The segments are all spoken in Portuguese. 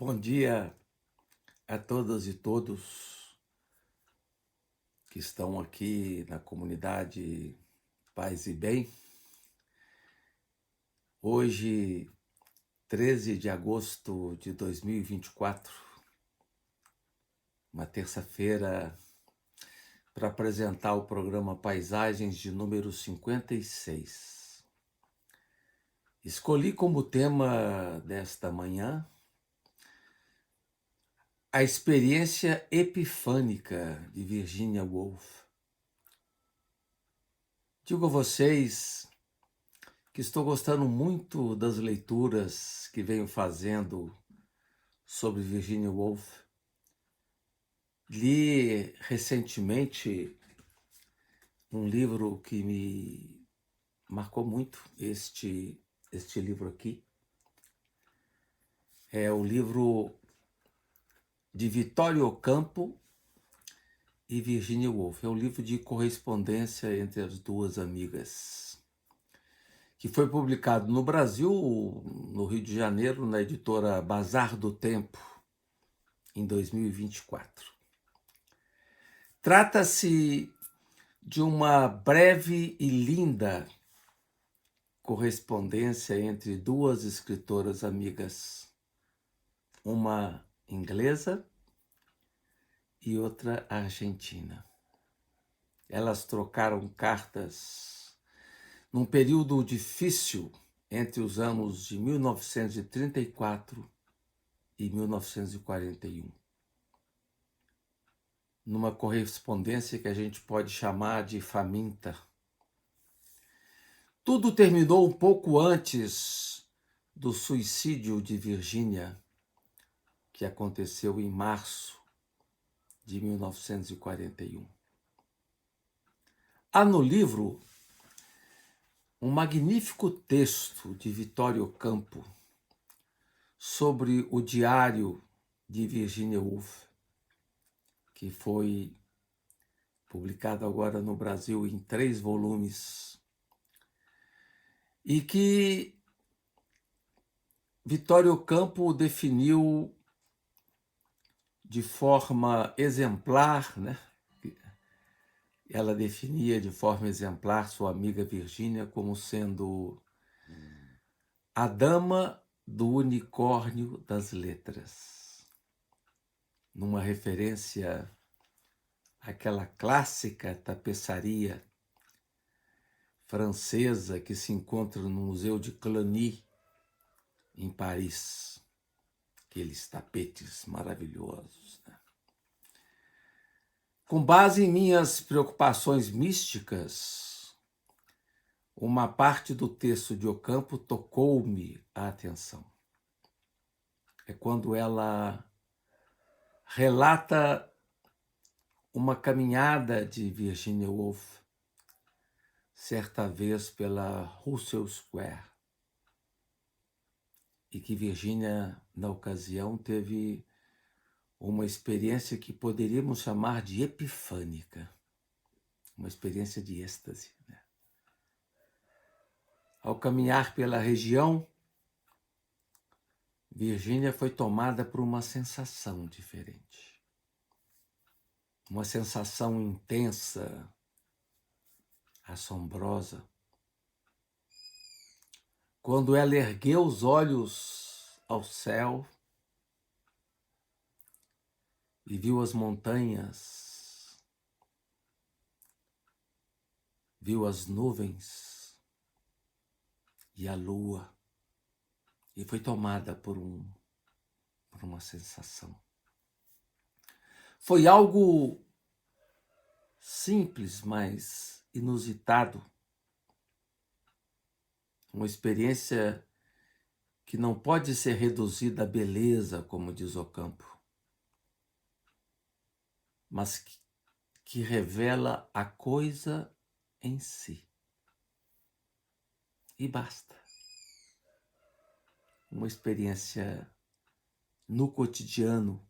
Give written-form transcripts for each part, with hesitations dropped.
Bom dia a todas e todos que estão aqui na comunidade Paz e Bem. Hoje, 13 de agosto de 2024, uma terça-feira, para apresentar o programa Paisagens de número 56. Escolhi como tema desta manhã a experiência epifânica de Virginia Woolf. Digo a vocês que estou gostando muito das leituras que venho fazendo sobre Virginia Woolf. Li recentemente um livro que me marcou muito, este livro aqui. É o livro de Vitório Ocampo e Virginia Woolf. É um livro de correspondência entre as duas amigas, que foi publicado no Brasil, no Rio de Janeiro, na editora Bazar do Tempo, em 2024. Trata-se de uma breve e linda correspondência entre duas escritoras amigas, uma inglesa e outra argentina. Elas trocaram cartas num período difícil entre os anos de 1934 e 1941. Numa correspondência que a gente pode chamar de faminta. Tudo terminou um pouco antes do suicídio de Virginia, que aconteceu em março de 1941. Há no livro um magnífico texto de Vitório Ocampo sobre o diário de Virginia Woolf, que foi publicado agora no Brasil em 3 volumes, e que Vitório Ocampo definiu de forma exemplar, né? Ela definia de forma exemplar sua amiga Virginia como sendo a dama do unicórnio das letras, numa referência àquela clássica tapeçaria francesa que se encontra no Museu de Cluny, em Paris. Aqueles tapetes maravilhosos, né? Com base em minhas preocupações místicas, uma parte do texto de Ocampo tocou-me a atenção. É quando ela relata uma caminhada de Virginia Woolf, certa vez pela Russell Square, e que Virginia, na ocasião, teve uma experiência que poderíamos chamar de epifânica, uma experiência de êxtase, né? Ao caminhar pela região, Virginia foi tomada por uma sensação diferente, uma sensação intensa, assombrosa. Quando ela ergueu os olhos ao céu e viu as montanhas, viu as nuvens e a lua, e foi tomada por uma sensação. Foi algo simples, mas inusitado. Uma experiência que não pode ser reduzida à beleza, como diz Ocampo, mas que revela a coisa em si. E basta. Uma experiência no cotidiano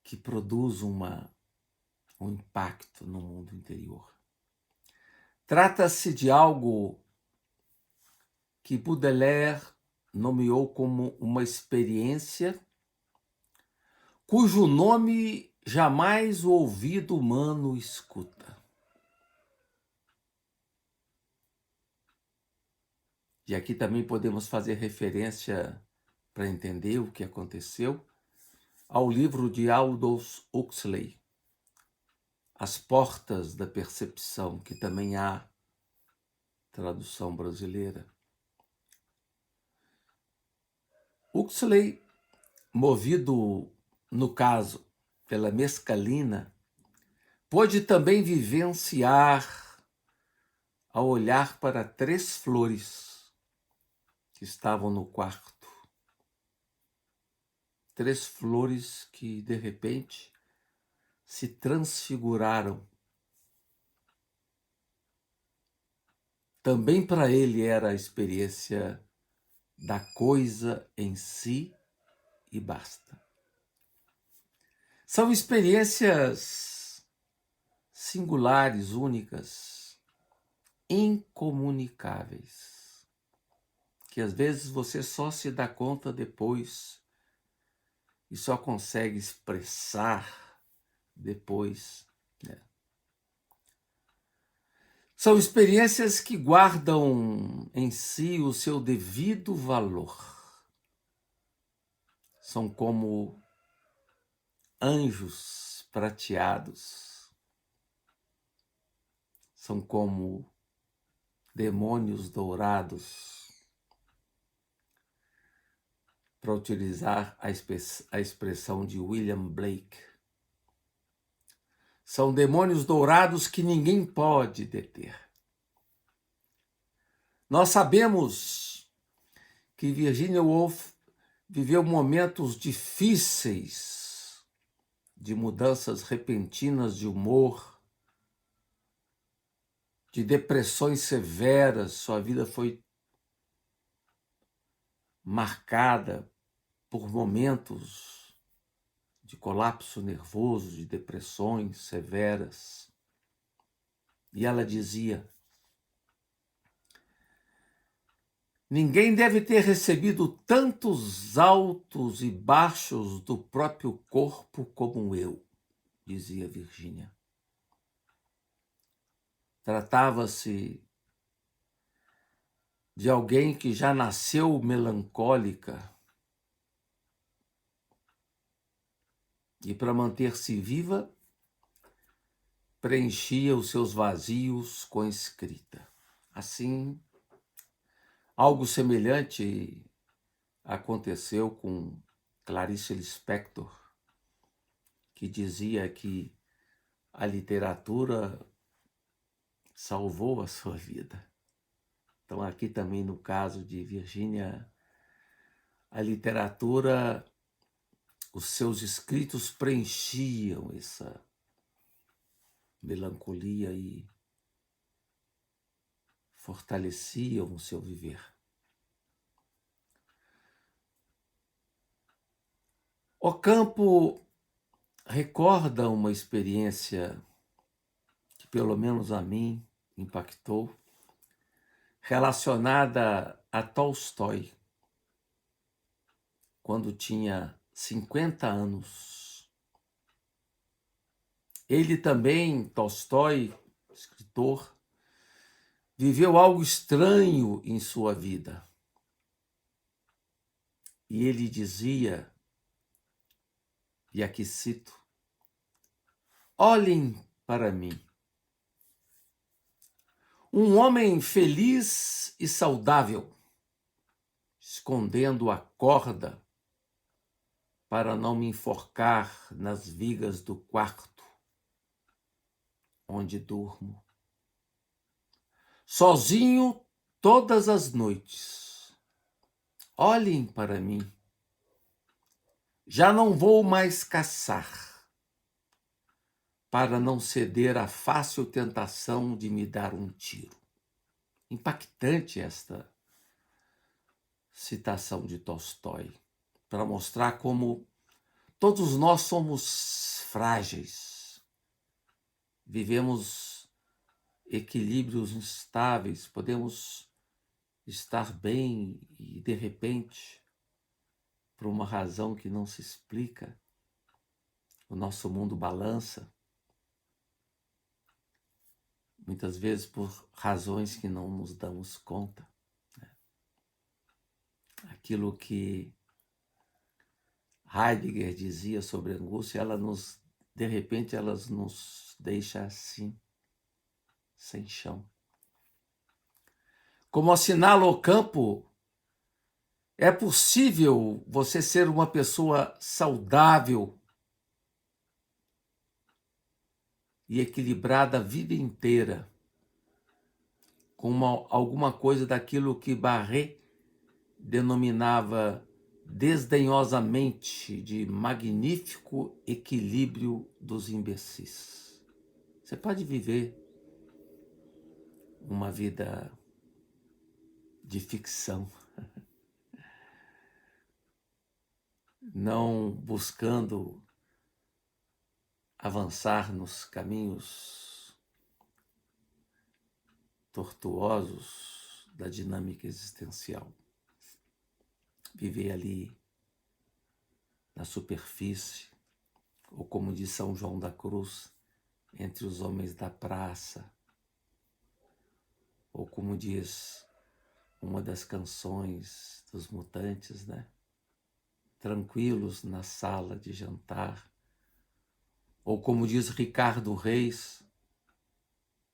que produz um impacto no mundo interior. Trata-se de algo que Baudelaire nomeou como uma experiência cujo nome jamais o ouvido humano escuta. E aqui também podemos fazer referência, para entender o que aconteceu, ao livro de Aldous Huxley, As Portas da Percepção, que também há tradução brasileira. Huxley, movido, no caso, pela mescalina, pôde também vivenciar ao olhar para 3 flores que estavam no quarto. 3 flores que, de repente, se transfiguraram. Também para ele era a experiência da coisa em si e basta. São experiências singulares, únicas, incomunicáveis, que às vezes você só se dá conta depois e só consegue expressar depois, né? São experiências que guardam em si o seu devido valor. São como anjos prateados. São como demônios dourados, para utilizar a expressão de William Blake. São demônios dourados que ninguém pode deter. Nós sabemos que Virginia Woolf viveu momentos difíceis de mudanças repentinas de humor, de depressões severas. Sua vida foi marcada por momentos de colapso nervoso, de depressões severas. E ela dizia: ninguém deve ter recebido tantos altos e baixos do próprio corpo como eu, dizia Virginia. Tratava-se de alguém que já nasceu melancólica e, para manter-se viva, preenchia os seus vazios com escrita. Assim, algo semelhante aconteceu com Clarice Lispector, que dizia que a literatura salvou a sua vida. Então, aqui também no caso de Virginia, a literatura, os seus escritos preenchiam essa melancolia e fortaleciam o seu viver. Ocampo recorda uma experiência que, pelo menos a mim, impactou, relacionada a Tolstói, quando tinha 50 anos. Ele também, Tolstói, escritor, viveu algo estranho em sua vida. E ele dizia, e aqui cito: olhem para mim. Um homem feliz e saudável, escondendo a corda para não me enforcar nas vigas do quarto onde durmo. Sozinho todas as noites. Olhem para mim. Já não vou mais caçar, para não ceder à fácil tentação de me dar um tiro. Impactante esta citação de Tolstói, para mostrar como todos nós somos frágeis, vivemos equilíbrios instáveis, podemos estar bem e, de repente, por uma razão que não se explica, o nosso mundo balança, muitas vezes por razões que não nos damos conta. Aquilo que Heidegger dizia sobre a angústia, de repente, elas nos deixa assim, sem chão. Como assinala Ocampo, é possível você ser uma pessoa saudável e equilibrada a vida inteira, com alguma coisa daquilo que Barré denominava desdenhosamente de magnífico equilíbrio dos imbecis. Você pode viver uma vida de ficção, não buscando avançar nos caminhos tortuosos da dinâmica existencial. Viver ali na superfície, ou como diz São João da Cruz, entre os homens da praça, ou como diz uma das canções dos Mutantes, né? Tranquilos na sala de jantar, ou como diz Ricardo Reis,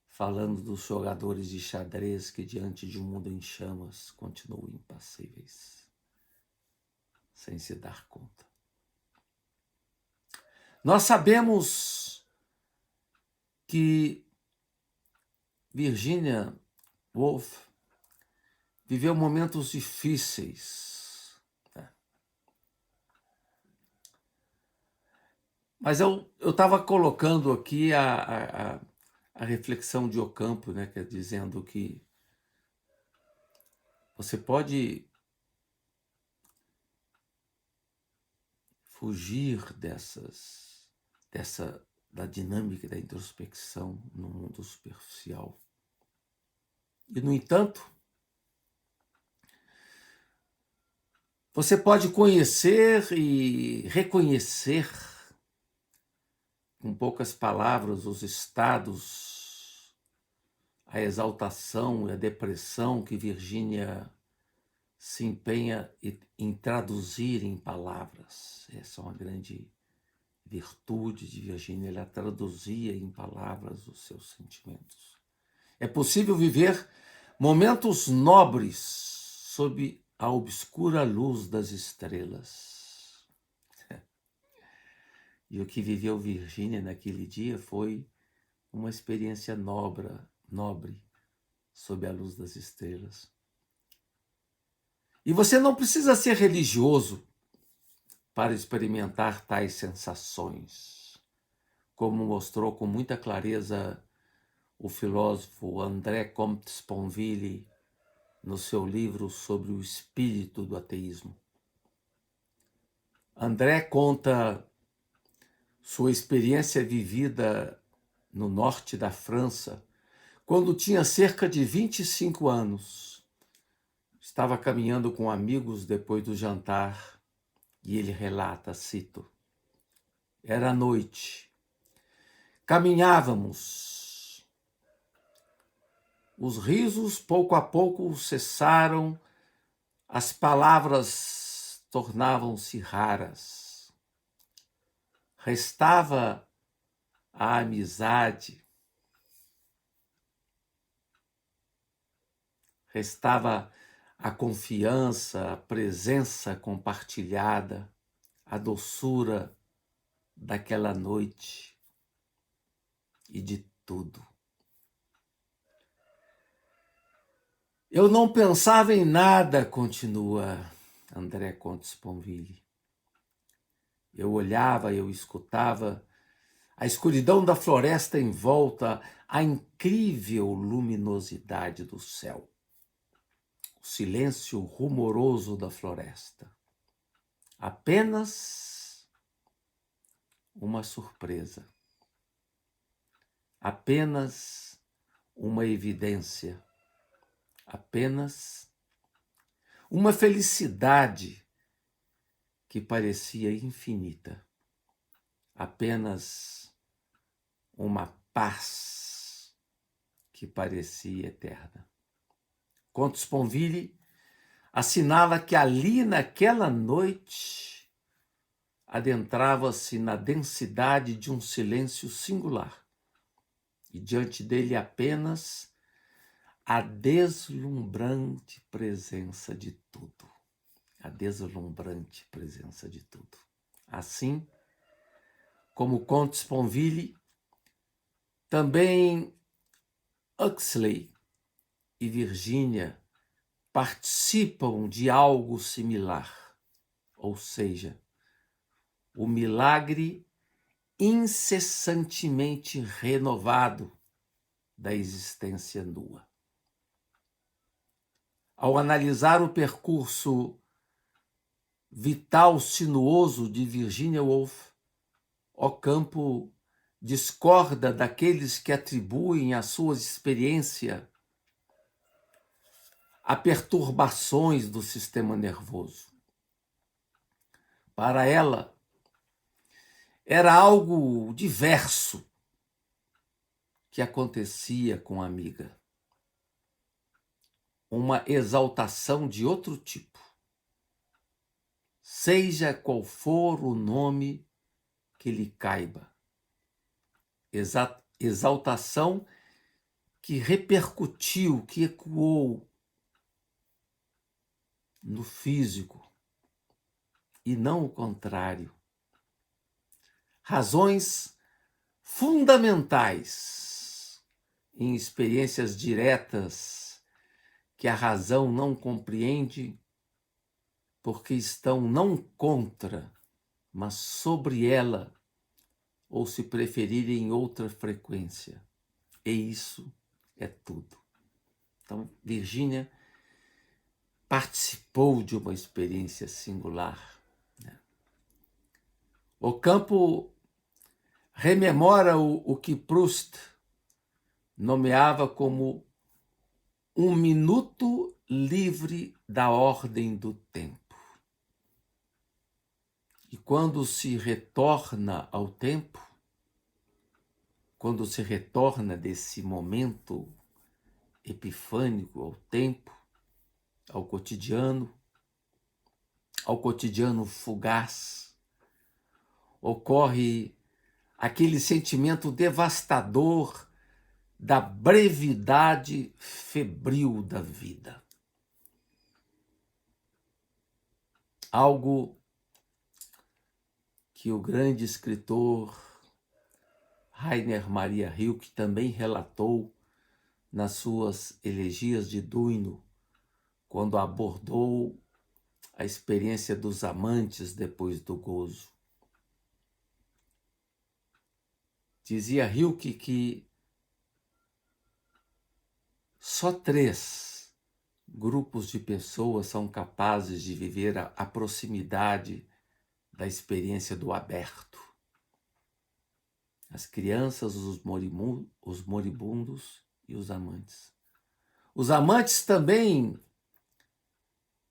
falando dos jogadores de xadrez que diante de um mundo em chamas continuam impassíveis, sem se dar conta. Nós sabemos que Virginia Woolf viveu momentos difíceis, né? Mas eu estava colocando aqui a reflexão de Ocampo, né, que é dizendo que você pode fugir da dinâmica da introspecção no mundo superficial. E, no entanto, você pode conhecer e reconhecer, com poucas palavras, os estados, a exaltação e a depressão que Virginia se empenha em traduzir em palavras. Essa é uma grande virtude de Virginia, ela traduzia em palavras os seus sentimentos. É possível viver momentos nobres sob a obscura luz das estrelas. E o que viveu Virginia naquele dia foi uma experiência nobre sob a luz das estrelas. E você não precisa ser religioso para experimentar tais sensações, como mostrou com muita clareza o filósofo André Comte-Sponville no seu livro sobre o espírito do ateísmo. André conta sua experiência vivida no norte da França, quando tinha cerca de 25 anos. Estava caminhando com amigos depois do jantar e ele relata, cito: era noite. Caminhávamos. Os risos pouco a pouco cessaram, as palavras tornavam-se raras. Restava a amizade, restava a confiança, a presença compartilhada, a doçura daquela noite e de tudo. Eu não pensava em nada, continua André Comte-Sponville. Eu olhava, eu escutava a escuridão da floresta em volta, a incrível luminosidade do céu, o silêncio rumoroso da floresta. Apenas uma surpresa, apenas uma evidência, apenas uma felicidade que parecia infinita, apenas uma paz que parecia eterna. Contos Sponville assinala que ali naquela noite adentrava-se na densidade de um silêncio singular e diante dele apenas a deslumbrante presença de tudo. A deslumbrante presença de tudo. Assim como Contos Sponville, também Huxley e Virginia participam de algo similar, ou seja, o milagre incessantemente renovado da existência nua. Ao analisar o percurso vital sinuoso de Virginia Woolf, Ocampo discorda daqueles que atribuem à sua experiência a perturbações do sistema nervoso. Para ela, era algo diverso que acontecia com a amiga. Uma exaltação de outro tipo. Seja qual for o nome que lhe caiba. Exaltação que repercutiu, que ecoou no físico, e não o contrário. Razões fundamentais em experiências diretas que a razão não compreende, porque estão não contra, mas sobre ela, ou se preferirem em outra frequência. E isso é tudo. Então, Virginia participou de uma experiência singular. Ocampo rememora o que Proust nomeava como um minuto livre da ordem do tempo. E quando se retorna ao tempo, quando se retorna desse momento epifânico ao tempo, ao cotidiano fugaz, ocorre aquele sentimento devastador da brevidade febril da vida. Algo que o grande escritor Rainer Maria Rilke também relatou nas suas elegias de Duino, quando abordou a experiência dos amantes depois do gozo. Dizia Rilke que só 3 grupos de pessoas são capazes de viver a proximidade da experiência do aberto. As crianças, os moribundos e os amantes. Os amantes também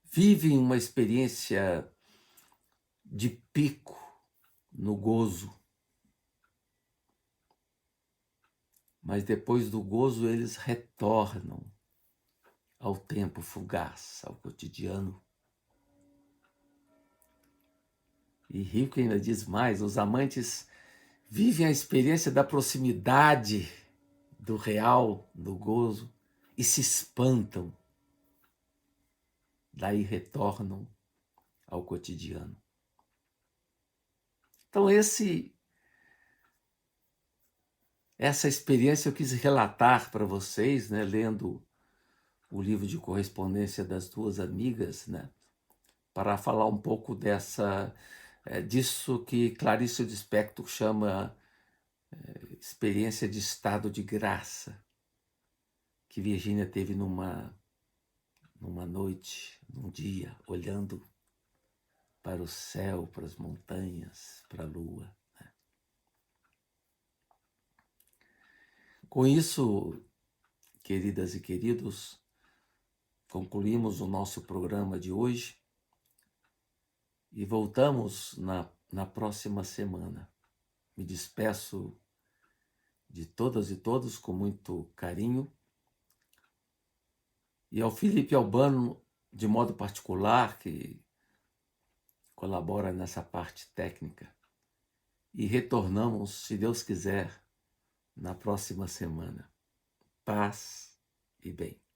vivem uma experiência de pico no gozo. Mas depois do gozo eles retornam ao tempo fugaz, ao cotidiano. E Rilke ainda diz mais, os amantes vivem a experiência da proximidade do real, do gozo, e se espantam. Daí retornam ao cotidiano. Então essa experiência eu quis relatar para vocês, né, lendo o livro de correspondência das 2 amigas, né, para falar um pouco disso que Clarice Lispector chama experiência de estado de graça, que Virginia teve numa noite, num dia, olhando para o céu, para as montanhas, para a lua. Com isso, queridas e queridos, concluímos o nosso programa de hoje e voltamos na próxima semana. Me despeço de todas e todos com muito carinho. E ao Felipe Albano, de modo particular, que colabora nessa parte técnica. E retornamos, se Deus quiser, na próxima semana. Paz e bem.